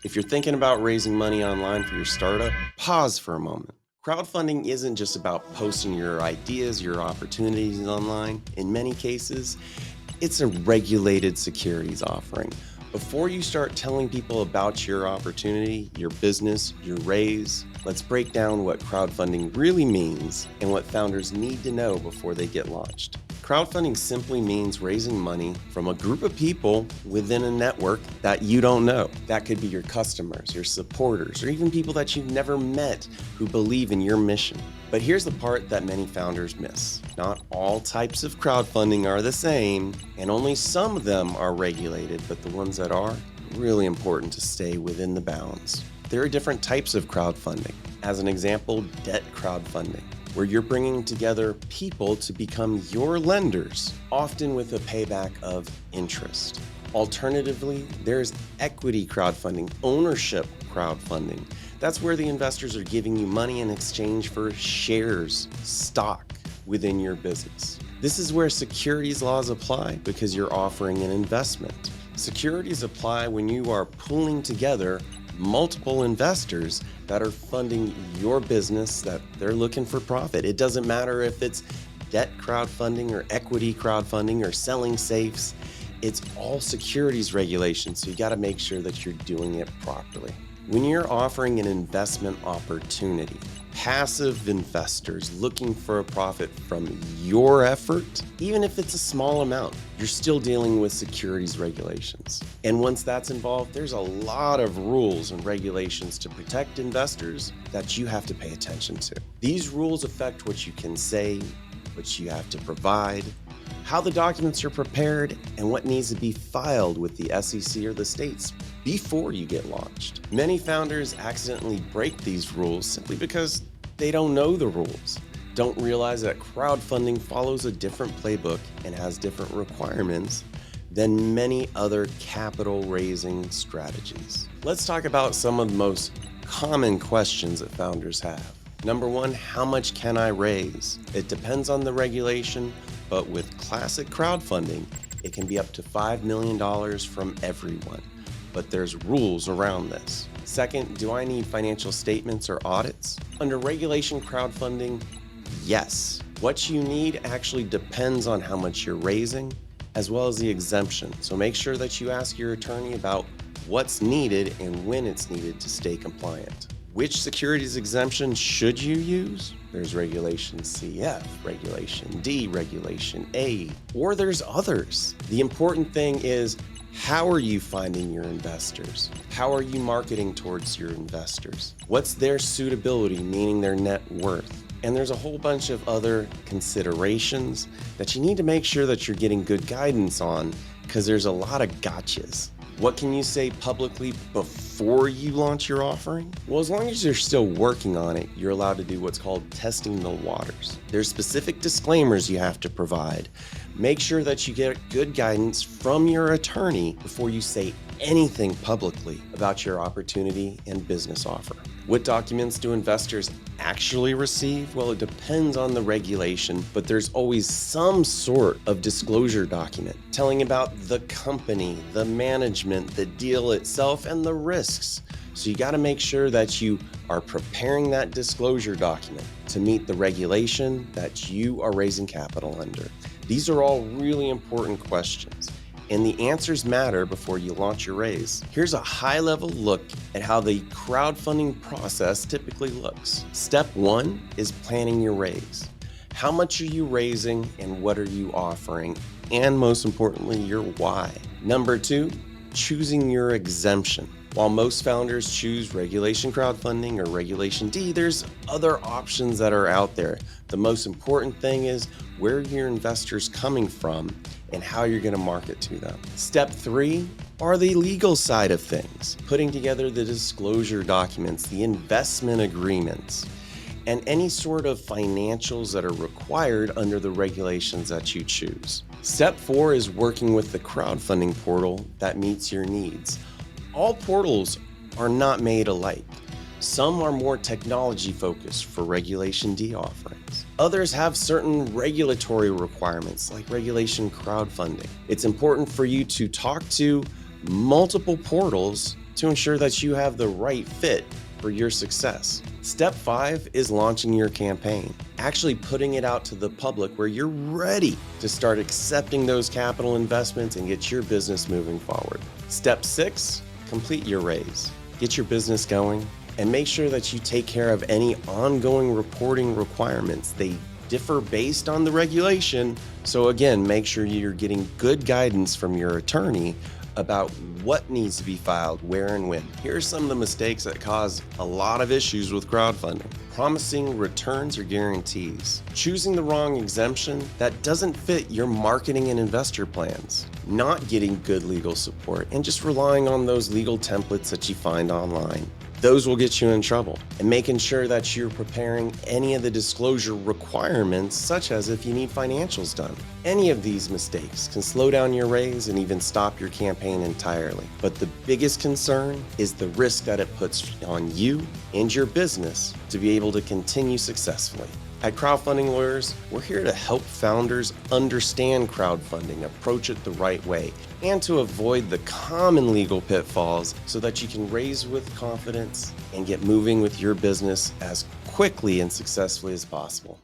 If you're thinking about raising money online for your startup, pause for a moment. Crowdfunding isn't just about posting your ideas, your opportunities online. In many cases, it's a regulated securities offering. Before you start telling people about your opportunity, your business, your raise, let's break down what crowdfunding really means and what founders need to know before they get launched. Crowdfunding simply means raising money from a group of people within a network that you don't know. That could be your customers, your supporters, or even people that you've never met who believe in your mission. But here's the part that many founders miss. Not all types of crowdfunding are the same, and only some of them are regulated, but the ones that are, really important to stay within the bounds. There are different types of crowdfunding. As an example, debt crowdfunding, where you're bringing together people to become your lenders, often with a payback of interest. Alternatively, there's equity crowdfunding, ownership crowdfunding. That's where the investors are giving you money in exchange for shares, stock within your business. This is where securities laws apply because you're offering an investment. Securities apply when you are pulling together multiple investors that are funding your business, that they're looking for profit. It doesn't matter if it's debt crowdfunding or equity crowdfunding or selling safes. It's all securities regulations, so you got to make sure that you're doing it properly. When you're offering an investment opportunity, passive investors looking for a profit from your effort, even if it's a small amount, you're still dealing with securities regulations. And once that's involved, there's a lot of rules and regulations to protect investors that you have to pay attention to. These rules affect what you can say, what you have to provide, how the documents are prepared, and what needs to be filed with the SEC or the states before you get launched. Many founders accidentally break these rules simply because they don't know the rules, don't realize that crowdfunding follows a different playbook and has different requirements than many other capital raising strategies. Let's talk about some of the most common questions that founders have. Number one, how much can I raise? It depends on the regulation, but with classic crowdfunding, it can be up to $5 million from everyone. But there's rules around this. Second, do I need financial statements or audits? Under regulation crowdfunding, yes. What you need actually depends on how much you're raising, as well as the exemption. So make sure that you ask your attorney about what's needed and when it's needed to stay compliant. Which securities exemption should you use? There's Regulation CF, Regulation D, Regulation A, or there's others. The important thing is, how are you finding your investors? How are you marketing towards your investors? What's their suitability, meaning their net worth? And there's a whole bunch of other considerations that you need to make sure that you're getting good guidance on, because there's a lot of gotchas. What can you say publicly before you launch your offering? Well, as long as you're still working on it, you're allowed to do what's called testing the waters. There's specific disclaimers you have to provide. Make sure that you get good guidance from your attorney before you say anything publicly about your opportunity and business offer. What documents do investors actually receive? Well, it depends on the regulation, but there's always some sort of disclosure document telling about the company, the management, the deal itself, and the risks. So you got to make sure that you are preparing that disclosure document to meet the regulation that you are raising capital under. These are all really important questions, and the answers matter before you launch your raise. Here's a high-level look at how the crowdfunding process typically looks. Step one is planning your raise. How much are you raising and what are you offering? And most importantly, your why. Number two, choosing your exemption. While most founders choose regulation crowdfunding or regulation D, there's other options that are out there. The most important thing is where your investors coming from and how you're going to market to them. Step three are the legal side of things, putting together the disclosure documents, the investment agreements, and any sort of financials that are required under the regulations that you choose. Step four is working with the crowdfunding portal that meets your needs. All portals are not made alike. Some are more technology focused for Regulation D offerings. Others have certain regulatory requirements like regulation crowdfunding. It's important for you to talk to multiple portals to ensure that you have the right fit for your success. Step 5 is launching your campaign, actually putting it out to the public where you're ready to start accepting those capital investments and get your business moving forward. Step 6, complete your raise. Get your business going and make sure that you take care of any ongoing reporting requirements. They differ based on the regulation. So again, make sure you're getting good guidance from your attorney about what needs to be filed, where and when. Here are some of the mistakes that cause a lot of issues with crowdfunding. Promising returns or guarantees. Choosing the wrong exemption that doesn't fit your marketing and investor plans. Not getting good legal support and just relying on those legal templates that you find online. Those will get you in trouble. And making sure that you're preparing any of the disclosure requirements, such as if you need financials done. Any of these mistakes can slow down your raise and even stop your campaign entirely. But the biggest concern is the risk that it puts on you and your business to be able to continue successfully. At Crowdfunding Lawyers, we're here to help founders understand crowdfunding, approach it the right way, and to avoid the common legal pitfalls so that you can raise with confidence and get moving with your business as quickly and successfully as possible.